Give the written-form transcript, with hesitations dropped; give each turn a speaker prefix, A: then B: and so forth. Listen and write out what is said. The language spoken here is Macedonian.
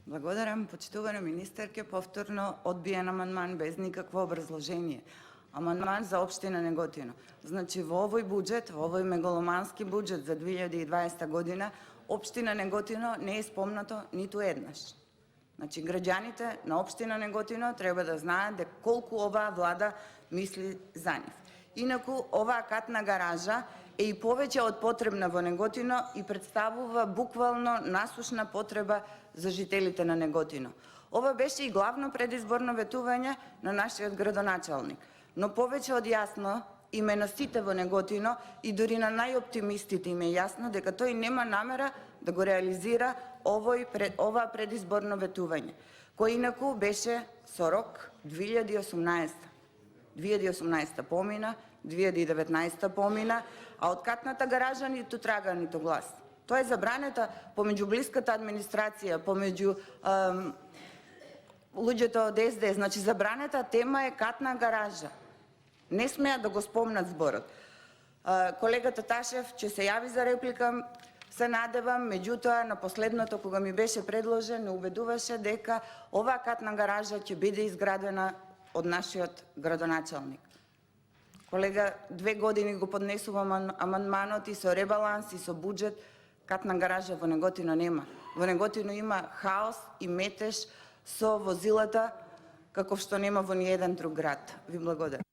A: Благодарам, почитувана министерке, повторно одбиен амандман без никакво образложение. Амандман за општина Неготино. Значи во овој буџет, во овој мегаломански буџет за 2020 година, општина Неготино не е спомнато ниту еднаш. Значи граѓаните на општина Неготино треба да знаат дека колку оваа влада мисли за нив. Инаку оваа катна гаража е и повеќе од потребна во Неготино и представува буквално насушна потреба за жителите на Неготино. Ова беше и главно предизборно ветување на нашиот градоначалник, но повеќе од ясно им е на сите во Неготино и дури на најоптимистите им е јасно дека тој нема намера да го реализира ова предизборно ветување, кој инаку беше со рок 2018. 2018 помина, 2019 помина, а од катната гаража ниту трага, ниту глас. Тоа е забранета помеѓу блиската администрација, помеѓу луѓето од СДС, значи забранета тема е катна гаража. Не смеа да го спомнат зборот. Колегата Ташев ќе се јави за реплика, се надевам, меѓутоа на последното кога ми беше предложен, не убедуваше дека оваа катна гаража ќе биде изградена од нашиот градоначалник. Колега, 2 години го поднесувам амандманот и со ребаланс и со буџет, катна гаража во Неготино нема. Во Неготино има хаос и метеж со возилата, каков што нема во ниеден друг град. Ви благодарам.